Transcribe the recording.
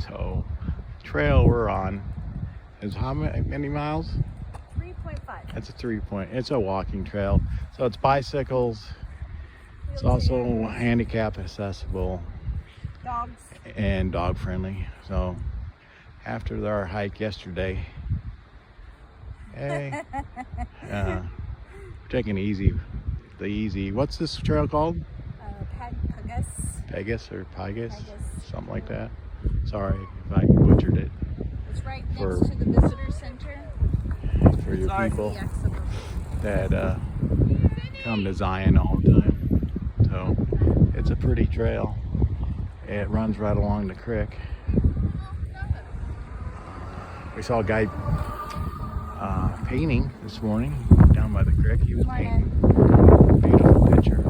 So, trail we're on is how many miles? 3.5. It's a 3 point. It's a walking trail. So it's bicycles. It's Wheelchairs, also handicap accessible dogs. and dog friendly. So after our hike yesterday, hey, taking the easy. What's this trail called? Pegas. Pegasus or Pegasus, Pegasus. something like that. Sorry if I butchered it. It's right next For- to the visitor center. For your Sorry. people The exit. that come to Zion all the time. So it's a pretty trail. It runs right along the creek. We saw a guy painting this morning down by the creek. He was painting. Beautiful picture.